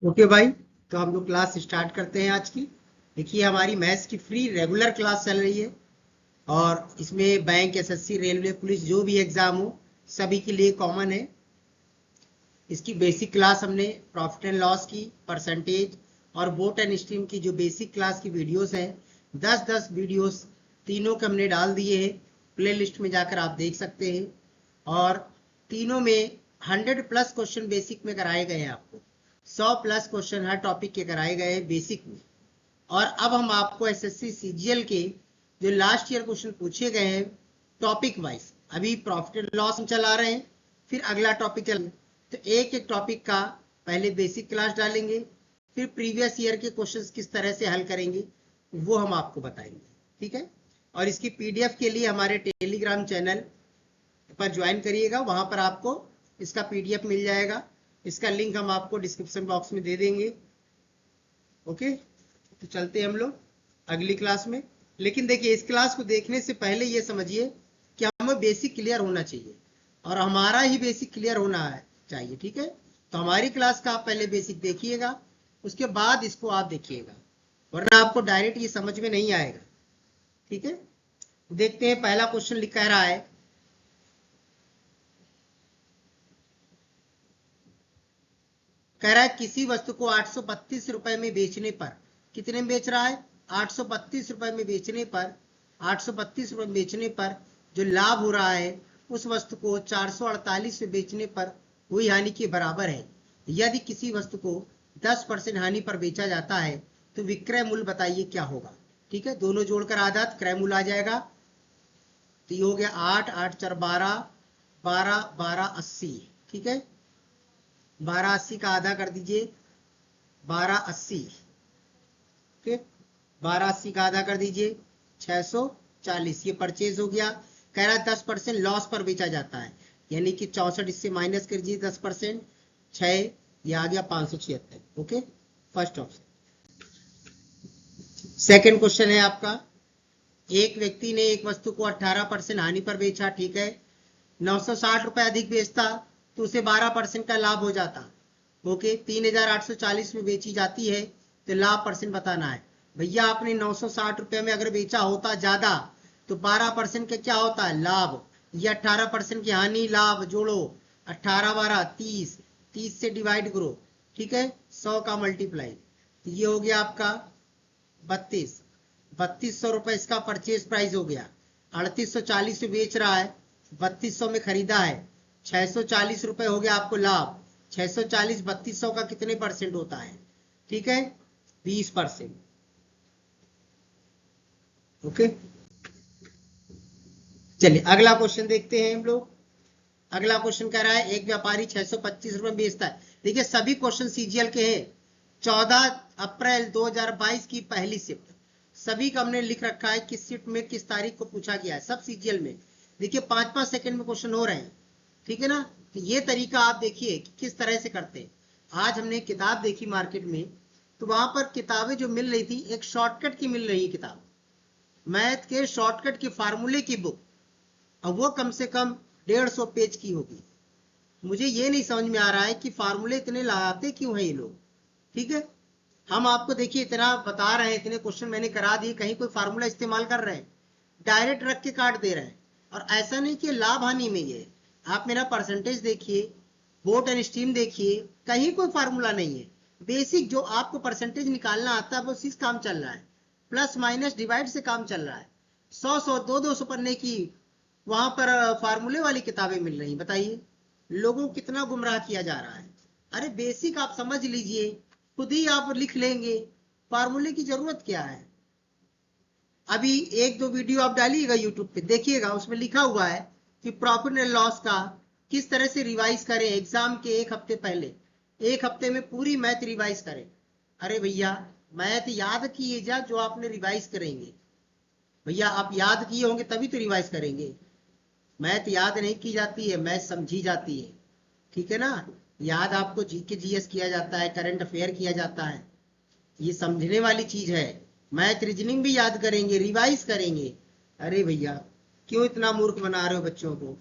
Okay भाई, तो हम लोग क्लास स्टार्ट करते हैं आज की। देखिए, हमारी मैथ्स की फ्री रेगुलर क्लास चल रही है और इसमें बैंक, एसएससी, रेलवे, पुलिस जो भी एग्जाम हो सभी के लिए कॉमन है। इसकी बेसिक क्लास हमने प्रॉफिट एंड लॉस की, परसेंटेज और बोट एंड स्ट्रीम की जो बेसिक क्लास की वीडियोस हैं 10-10 वीडियोस तीनों के हमने डाल दिए हैं। प्ले लिस्ट में जाकर आप देख सकते हैं। और तीनों में 100+ क्वेश्चन बेसिक में कराए गए हैं। आपको 100+ क्वेश्चन हर टॉपिक के कराए गए हैं बेसिक में। और अब हम आपको एसएससी सीजीएल के जो लास्ट ईयर क्वेश्चन पूछे गए हैं टॉपिक वाइज, अभी प्रॉफिट एंड लॉस हम चला रहे हैं, फिर अगला टॉपिक चल, तो एक एक टॉपिक का पहले बेसिक क्लास डालेंगे, फिर प्रीवियस ईयर के क्वेश्चंस किस तरह से हल करेंगे वो हम आपको बताएंगे। ठीक है। और इसकी पीडीएफ के लिए हमारे टेलीग्राम चैनल पर ज्वाइन करिएगा, वहां पर आपको इसका पीडीएफ मिल जाएगा। इसका लिंक हम आपको डिस्क्रिप्शन बॉक्स में दे देंगे। ओके, तो चलते हैं हम लोग अगली क्लास में। लेकिन देखिए, इस क्लास को देखने से पहले ये समझिए कि हमें बेसिक क्लियर होना चाहिए और हमारा ही बेसिक क्लियर होना चाहिए। ठीक है, तो हमारी क्लास का आप पहले बेसिक देखिएगा, उसके बाद इसको आप देखिएगा, वरना आपको डायरेक्ट ये समझ में नहीं आएगा। ठीक है, देखते हैं पहला क्वेश्चन लिख कह रहा है, कह रहा है किसी वस्तु को 832 रुपए में बेचने पर, कितने में बेच रहा है? 832 रुपए में बेचने पर, 832 रुपए में बेचने पर जो लाभ हो रहा है उस वस्तु को 448 में बेचने पर हुई हानि के बराबर है। यदि किसी वस्तु को 10% हानि पर बेचा जाता है तो विक्रय मूल्य बताइए क्या होगा। ठीक है, दोनों जोड़कर आधा क्रय मूल्य आ जाएगा। तो ये हो गया 8, 8 4 12, 12 12 80। ठीक है, 1280 का आधा कर दीजिए 1280। ओके, 1280 का आधा कर दीजिए 640। ये परचेज हो गया। कह रहा है 10% लॉस पर बेचा जाता है, यानी कि 64 इससे माइनस कर दीजिए 10%, 6, ये आ गया 576। Okay, first option. Second question है आपका, एक व्यक्ति ने एक वस्तु को 18% हानि पर बेचा। ठीक है, 960 रुपए अधिक बेचता तो उसे 12% का लाभ हो जाता। ओके, 3840 में बेची जाती है तो लाभ परसेंट बताना है। भैया आपने 960 रुपए में अगर बेचा होता ज्यादा तो 12% का क्या होता है? लाभ। ये 18% की हानि, लाभ जोड़ो, 18 12 30, 30 से डिवाइड करो। ठीक है, 100 का मल्टीप्लाई, तो ये हो गया आपका 3200 रुपए इसका परचेज प्राइस हो गया। 3840 में बेच रहा है, 3200 में खरीदा है, 640 रुपए हो गया आपको लाभ। 640 3200 का कितने परसेंट होता है? ठीक है, 20%। ओके, चलिए अगला क्वेश्चन देखते हैं हम लोग। अगला क्वेश्चन कह रहा है एक व्यापारी 625 रुपए में बेचता है। देखिए, सभी क्वेश्चन सीजीएल के हैं। 14 अप्रैल 2022 की पहली शिफ्ट, सभी का हमने लिख रखा है किस शिफ्ट में किस तारीख को पूछा गया है, सब सीजीएल में। देखिए 5-5 सेकंड में क्वेश्चन हो रहे हैं। ठीक है ना, तो ये तरीका आप देखिए कि किस तरह से करते हैं। आज हमने किताब देखी मार्केट में, तो वहां पर किताबें जो मिल रही थी एक शॉर्टकट की मिल रही है किताब, मैथ के शॉर्टकट की फार्मूले की बुक, और वो कम से कम 150 पेज की होगी। मुझे ये नहीं समझ में आ रहा है कि फार्मूले इतने लगाते क्यों है ये लोग। ठीक है, हम आपको देखिए इतना बता रहे हैं, इतने क्वेश्चन मैंने करा दिए, कहीं कोई फार्मूला इस्तेमाल कर रहे हैं? डायरेक्ट रख के काट दे रहे हैं। और ऐसा नहीं कि लाभ हानि में ये, आप मेरा परसेंटेज देखिए, बोट एंड स्ट्रीम देखिए, कहीं कोई फार्मूला नहीं है। बेसिक जो आपको परसेंटेज निकालना आता है वो चीज काम चल रहा है, प्लस माइनस डिवाइड से काम चल रहा है। 100 200 पन्ने की वहां पर फार्मूले वाली किताबें मिल रही, बताइए लोगों को कितना गुमराह किया जा रहा है। अरे बेसिक आप समझ लीजिए, खुद ही आप लिख लेंगे, फार्मूले की जरूरत क्या है। अभी 1-2 वीडियो आप डालिएगा यूट्यूब पे, देखिएगा उसमें लिखा हुआ है कि प्रॉफिट एंड लॉस का किस तरह से रिवाइज करें एग्जाम के एक हफ्ते पहले, एक हफ्ते में पूरी मैथ रिवाइज करें। अरे भैया, मैथ याद किए जा जो आपने रिवाइज करेंगे। भैया आप याद किए होंगे तभी तो रिवाइज करेंगे। मैथ याद नहीं की जाती है, मैथ समझी जाती है। ठीक है ना, याद आपको जीके जीएस किया जाता है, करंट अफेयर किया जाता है, ये समझने वाली चीज है। मैथ रीजनिंग भी याद करेंगे, रिवाइज करेंगे। अरे भैया, क्यों इतना मूर्ख बना रहे हो बच्चों को।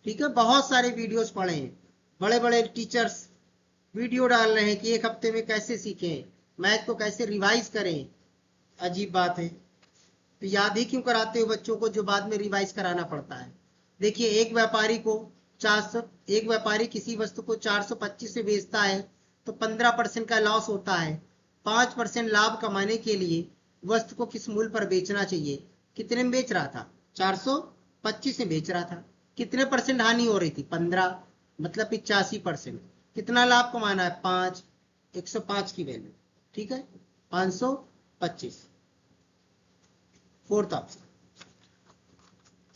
ठीक है, बहुत सारे वीडियोस पढ़े हैं, बड़े बड़े टीचर्स वीडियो डाल रहे हैं कि एक हफ्ते में कैसे सीखें, मैथ को कैसे रिवाइज करें। अजीब बात है, तो याद ही क्यों कराते हो बच्चों को जो बाद में रिवाइज कराना पड़ता है। देखिए एक व्यापारी किसी वस्तु को 425 में बेचता है तो 15% का लॉस होता है। 5% लाभ कमाने के लिए वस्तु को किस मूल्य पर बेचना चाहिए। कितने में बेच रहा था, 425 में बेच रहा था। कितने परसेंट हानि हो रही थी, 15, मतलब 85%। कितना लाभ कमाना है, 5, 105 की वैल्यू, ठीक है, 525। Fourth option.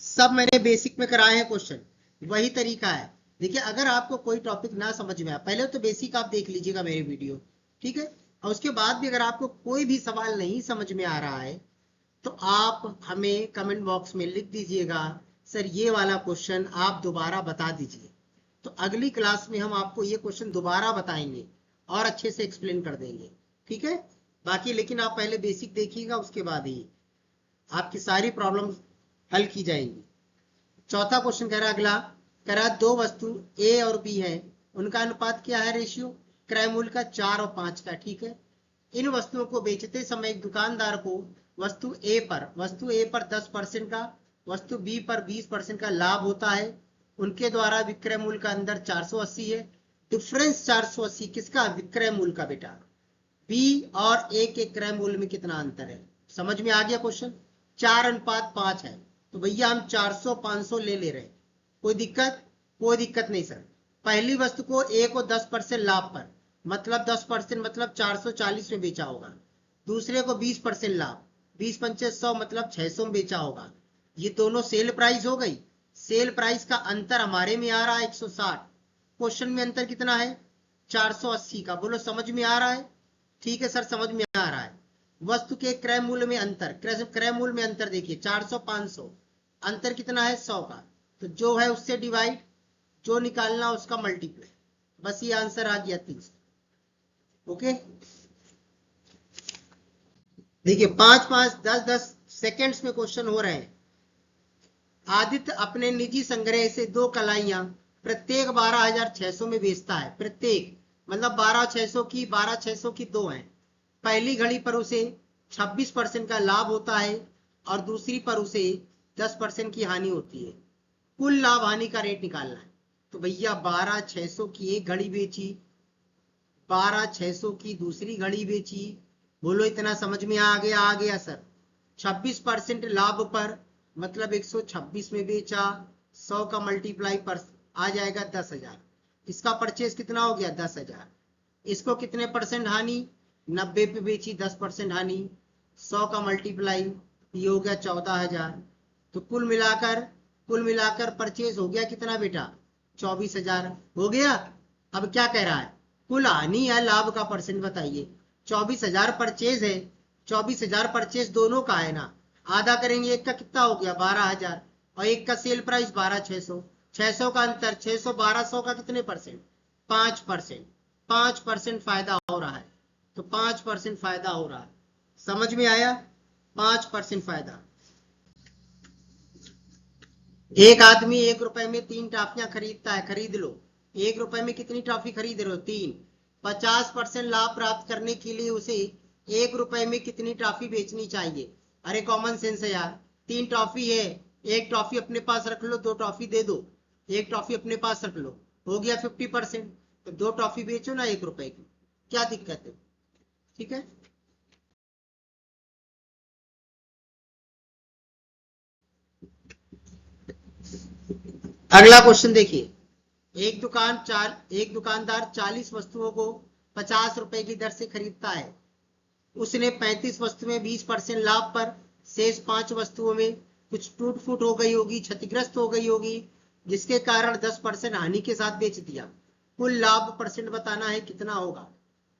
सब मैंने बेसिक में कराए हैं क्वेश्चन, वही तरीका है। देखिए अगर आपको कोई टॉपिक ना समझ में आए, पहले तो बेसिक आप देख लीजिएगा मेरे वीडियो, ठीक है, और उसके बाद भी अगर आपको कोई भी सवाल नहीं समझ में आ रहा है तो आप हमें कमेंट बॉक्स में लिख दीजिएगा, सर ये वाला क्वेश्चन आप दोबारा बता दीजिए। तो अगली क्लास में हम आपको ये क्वेश्चन दोबारा बताएंगे और अच्छे से एक्सप्लेन कर देंगे, ठीक है। बाकी लेकिन आप पहले बेसिक देखिएगा, उसके बाद ही आपकी सारी प्रॉब्लम हल की जाएंगी। चौथा क्वेश्चन कह रहा अगला, कह रहा दो वस्तु ए और बी है, उनका अनुपात क्या है, रेशियो, क्रय मूल्य का 4 और 5 का, ठीक है। इन वस्तुओं को बेचते समय एक दुकानदार को वस्तु ए पर 10% का, वस्तु बी पर 20% का लाभ होता है। उनके द्वारा विक्रय मूल्य का अंदर 480 है। डिफरेंस 480 किसका, विक्रय मूल्य का बेटा। बी और ए के क्रय मूल्य में कितना अंतर है, समझ में आ गया क्वेश्चन। 4:5 है, तो भैया हम 400 500 ले रहे हैं, कोई दिक्कत, कोई दिक्कत नहीं सर। पहली वस्तु को ए को 10% लाभ पर, मतलब 10% मतलब 440 में बेचा होगा। दूसरे को 20% लाभ, 20 पंचे 100 मतलब 600 में बेचा होगा। ये दोनों सेल प्राइस हो गई। सेल प्राइस का अंतर हमारे में आ रहा है 160, क्वेश्चन में अंतर कितना है, 480 का। बोलो समझ में आ रहा है, ठीक है सर समझ में आ रहा है। वस्तु के क्रय मूल्य में अंतर, क्रय मूल्य में अंतर देखिए 400 500, अंतर कितना है 100 का, तो जो है उससे डिवाइड, जो निकालना उसका मल्टीप्लाई, बस ये आंसर आ गया 30। ओके, देखिए 5-5 10-10 सेकेंड्स में क्वेश्चन हो रहे हैं। आदित्य अपने निजी संग्रह से 2 कलाइयां प्रत्येक 12,600 में बेचता है। प्रत्येक मतलब 12,600 की 2 हैं। पहली घड़ी पर उसे 26% का लाभ होता है और दूसरी पर उसे 10% की हानि होती है। कुल लाभ हानि का रेट निकालना है। तो भैया 12,600 की एक घड़ी बेची, 12,600 की दूसरी घड़ी बेची। बोलो इतना समझ में आ गया सर। 26% लाभ पर मतलब 126 में बेचा, 100 का मल्टीप्लाई पर आ जाएगा 10,000। इसका परचेज कितना हो गया 10,000। इसको कितने परसेंट हानि, 90 पे बेची, 10% हानि, 100 का मल्टीप्लाई, ये हो गया 14,000। तो कुल मिलाकर परचेज हो गया कितना बेटा, 24,000 हो गया। अब क्या कह रहा है, कुल हानि या लाभ का परसेंट बताइए। 24,000 परचेज है, 24,000 परचेज दोनों का है ना, आधा करेंगे, एक का कितना हो गया 12,000 और एक का सेल प्राइस 12,600, 600 का अंतर, 600 1200 का कितने परसेंट, 5%। 5% फायदा हो रहा है, तो 5% फायदा हो रहा है, समझ में आया, 5% फायदा। एक आदमी 1 रुपए में 3 टॉफियां खरीदता है, खरीद लो। 1 रुपए में कितनी टॉफी खरीद रहे हो, 3। 50% लाभ प्राप्त करने के लिए उसे 1 रुपए में कितनी टॉफी बेचनी चाहिए। अरे कॉमन सेंस है यार, 3 टॉफी है, एक टॉफी अपने पास रख लो, 2 टॉफी दे दो, एक टॉफी अपने पास रख लो, हो गया 50%। तो 2 टॉफी बेचो ना 1 रुपए की, क्या दिक्कत है, ठीक है। अगला क्वेश्चन देखिए, एक दुकानदार 40 वस्तुओं को 50 रुपए की दर से खरीदता है। उसने 35 वस्तुएं 20% लाभ पर, शेष 5 वस्तुओं में कुछ टूट फूट हो गई होगी, क्षतिग्रस्त हो गई होगी, जिसके कारण 10% हानि के साथ बेच दिया। कुल लाभ परसेंट बताना है कितना होगा,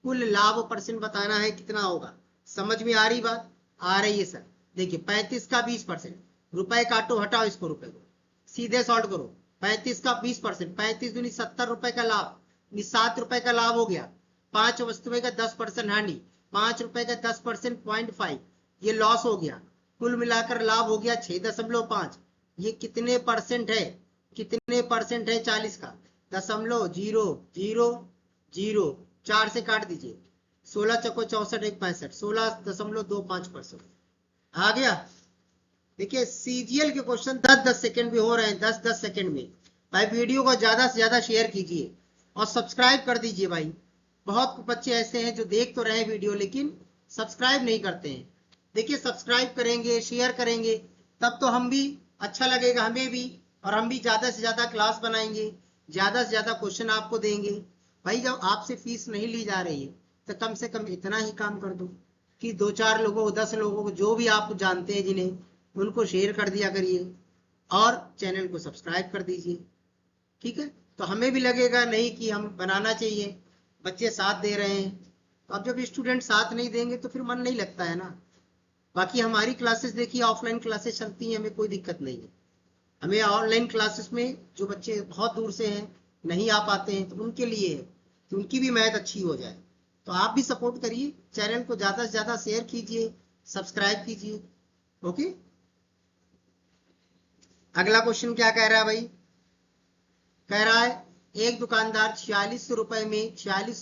कुल लाभ परसेंट बताना है कितना होगा। समझ में आ रही बात, आ रही है सर। देखिए 35 का 20%, रुपए काटो, हटाओ इसको, रुपए को सीधे सॉल्व करो। 35 का 20%, 35 दूनी 70 रुपए का लाभ, 7 रुपए का लाभ हो गया। 5 वस्तुएं का 10% हानि, 5 रुपए का 10% 0.5, ये लॉस हो गया। कुल मिलाकर लाभ हो गया 6.5। ये कितने परसेंट है, कितने परसेंट है 40 का, 0.00 जीरो, 4 से काट दीजिए, 16 चौको 64 एक 65, 16.25%। आ गया। देखिए सीजीएल के क्वेश्चन 10-10 सेकंड में हो रहे हैं, 10-10 सेकंड में। भाई वीडियो को ज्यादा से ज्यादा शेयर कीजिए और सब्सक्राइब कर दीजिए भाई। बहुत बच्चे ऐसे हैं जो देख तो रहे हैं वीडियो लेकिन सब्सक्राइब नहीं करते हैं। देखिए सब्सक्राइब करेंगे, शेयर करेंगे, तब तो हम भी अच्छा लगेगा हमें भी, और हम भी ज्यादा से ज्यादा क्लास बनाएंगे, ज्यादा से ज्यादा क्वेश्चन आपको देंगे। भाई जब आपसे फीस नहीं ली जा रही है तो कम से कम इतना ही काम कर दो कि 2-4 लोगों को, 10 लोगों को, जो भी आप जानते हैं जिन्हें, उनको शेयर कर दिया करिए और चैनल को सब्सक्राइब कर दीजिए। ठीक है, तो हमें भी लगेगा नहीं कि हम बनाना चाहिए, बच्चे साथ दे रहे हैं। तो अब जब स्टूडेंट साथ नहीं देंगे तो फिर मन नहीं लगता है ना। बाकी हमारी क्लासेस देखिए, ऑफलाइन क्लासेस चलती हैं, हमें कोई दिक्कत नहीं है। हमें ऑनलाइन क्लासेस में जो बच्चे बहुत दूर से हैं, नहीं आ पाते हैं, तो उनके लिए है कि उनकी भी मैथ अच्छी हो जाए। तो आप भी सपोर्ट करिए, चैनल को ज्यादा से ज्यादा शेयर कीजिए, सब्सक्राइब कीजिए। ओके, अगला क्वेश्चन क्या कह रहा है भाई? कह रहा है एक दुकानदार 4600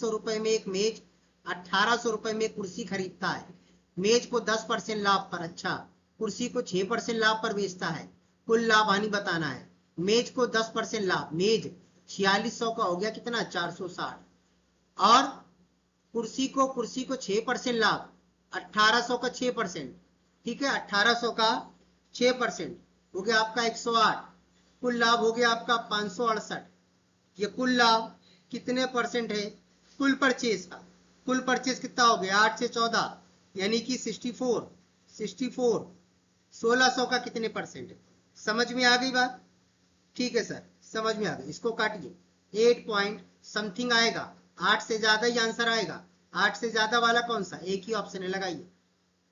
रुपए में एक मेज, 1800 रुपए में कुर्सी खरीदता है। मेज को 10% लाभ पर, अच्छा, कुर्सी को 6% लाभ पर बेचता है। कुल लाभ हानि बताना है। मेज को 10% लाभ, मेज 4600 का हो गया कितना, 460, और कुर्सी को 6% लाभ, 1800 का 6%, ठीक है, 1800 का 6% हो गया आपका 108। कुल लाभ हो गया आपका 568। ये कुल लाभ कितने परसेंट है? कुल परचेज का। कुल परचेज कितना हो गया? 8 से 14 यानी कि 64। 1600 का कितने परसेंट है? समझ में आ गई बात? ठीक है सर, समझ में आ गई। इसको काटिए, 8 पॉइंट समथिंग आएगा, 8 से ज्यादा ही आंसर आएगा। 8 से ज्यादा वाला कौन सा? एक ही ऑप्शन है, लगाइए।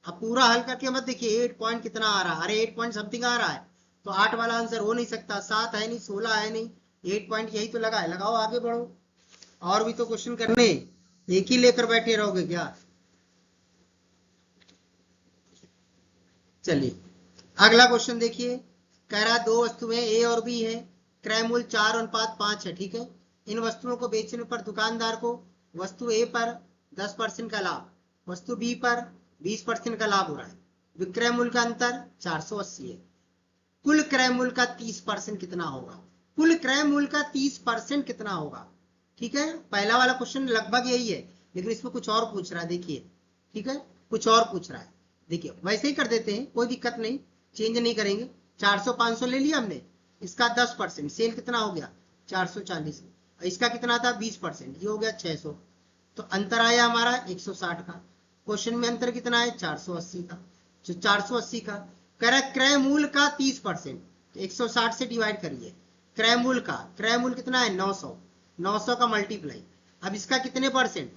अब पूरा हल करके मत देखिए 8 पॉइंट कितना आ रहा है, अरे 8 पॉइंट समथिंग आ रहा है तो 8 वाला आंसर हो नहीं सकता, 7 है नहीं, 16 है नहीं, 8 पॉइंट यही तो लगा है। लगाओ, आगे बढ़ो, और भी तो क्वेश्चन करने, एक ही लेकर बैठे रहोगे क्या? चलिए अगला क्वेश्चन देखिए। कह रहा है दो वस्तुएं ए और बी है, क्रय मूल्य 4:5 है। ठीक है, इन वस्तुओं को बेचने पर दुकानदार को वस्तु ए पर 10% का लाभ, वस्तु बी पर 20% का लाभ हो रहा है। विक्रय मूल्य का अंतर 480 है। कुल क्रय मूल्य का 30% कितना होगा? कुल क्रय मूल्य का 30% कितना होगा? ठीक है, पहला वाला क्वेश्चन लगभग यही है, लेकिन इसमें कुछ और पूछ रहा है, देखिए। ठीक है, कुछ और पूछ रहा है, देखिए। वैसे ही कर देते हैं, कोई दिक्कत नहीं, चेंज नहीं करेंगे। 400-500 ले लिया हमने, इसका 10%, सेल कितना हो गया? 440। इसका कितना था? 20%, ये हो गया 600। तो अंतर आया हमारा 160 का। क्वेश्चन में अंतर कितना है? 480 का। जो 480 का कह रहा है क्रय मूल्य का 30%, तो 160 से डिवाइड करिए। क्रय मूल्य का, क्रय मूल्य कितना है? 900। 900 का मल्टीप्लाई, अब इसका कितने परसेंट?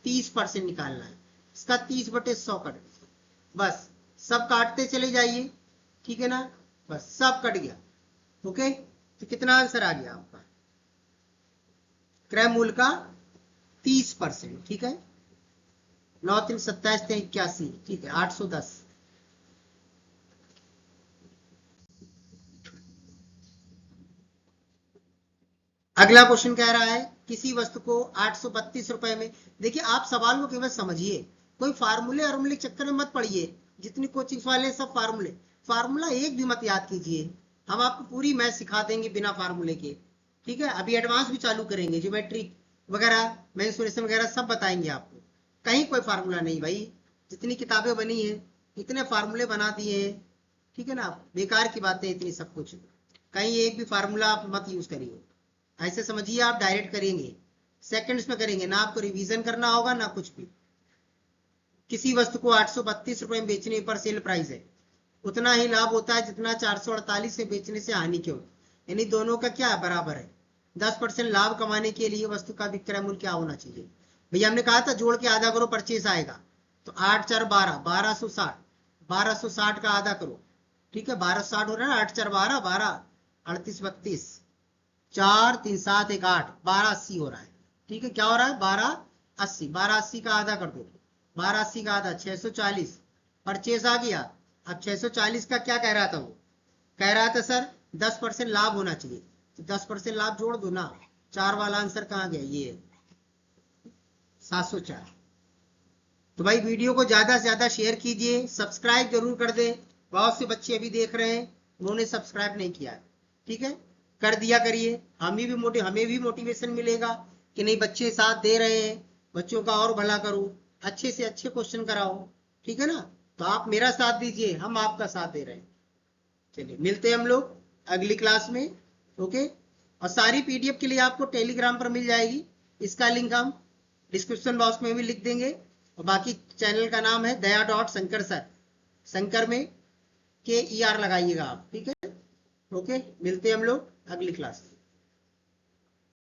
30% निकालना है। इसका 30/100 कट दीजिए, बस सब काटते चले जाइए। ठीक है ना, बस सब कट गया। ओके, तो कितना आंसर आ गया आपका? क्रय मूल्य का 30%। ठीक है, 9 3 27 3 81, ठीक है, 810। अगला क्वेश्चन कह रहा है किसी वस्तु को 832 रुपए में, देखिए आप सवाल को केवल समझिए, कोई फार्मूले और चक्कर में मत पड़िए। जितनी कोचिंग वाले सब फार्मूले, फार्मूला एक भी मत याद कीजिए, हम आपको पूरी मैथ सिखा देंगे बिना फार्मूले के। ठीक है, अभी एडवांस भी चालू करेंगे, ज्योमेट्री वगैरह, मेंसुरेशन वगैरह सब बताएंगे आपको। कहीं कोई फार्मूला नहीं भाई, जितनी किताबें बनी है, इतने फार्मूले बना दिए हैं। ठीक है ना, बेकार की बातें इतनी सब कुछ, कहीं एक भी फार्मूला आप मत यूज करिए। ऐसे समझिए आप डायरेक्ट करेंगे, सेकंड्स में करेंगे ना, आपको रिवीजन करना होगा ना कुछ भी। किसी वस्तु को 832 रुपए में बेचने पर सेल प्राइस है, उतना ही लाभ होता है जितना 448 से बेचने से हानि क्यों, यानी दोनों का क्या बराबर है। 10% लाभ कमाने के लिए वस्तु का विक्रय मूल्य क्या होना चाहिए? भैया हमने कहा था जोड़ के आधा करो, परचेस आएगा। तो 8 4 12, 1260, 1260 का आधा करो। ठीक है, 1260 हो रहा है, 8 4 12, 12 38 32, 4 3 7 1 8, 1280 हो रहा है। ठीक है, क्या हो रहा है? 1280। 1280 का आधा कर दो, 1280 का आधा 640, परचेस आ गया। अब 640 का क्या कह रहा था? वो कह रहा था सर 10% लाभ होना चाहिए, तो 10% लाभ जोड़ दो ना। 4 वाला आंसर कहाँ गया? ये 704। तो भाई वीडियो को ज्यादा से ज्यादा शेयर कीजिए, सब्सक्राइब जरूर कर दे। बहुत से बच्चे अभी देख रहे हैं, उन्होंने सब्सक्राइब नहीं किया, ठीक है, कर दिया करिए। हमें भी मोटिवेशन मिलेगा कि नहीं, बच्चे साथ दे रहे हैं, बच्चों का और भला करो, अच्छे से अच्छे क्वेश्चन कराओ, ठीक है ना। तो आप मेरा साथ दीजिए, हम आपका साथ दे रहे हैं। चलिए मिलते हैं हम लोग अगली क्लास में, ओके। और सारी पीडीएफ के लिए आपको टेलीग्राम पर मिल जाएगी, इसका लिंक हम डिस्क्रिप्शन बॉक्स में भी लिख देंगे। और बाकी चैनल का नाम है दया.शंकर सर, शंकर में KER लगाइएगा आप, ठीक है, ओके। मिलते हैं हम लोग अगली क्लास।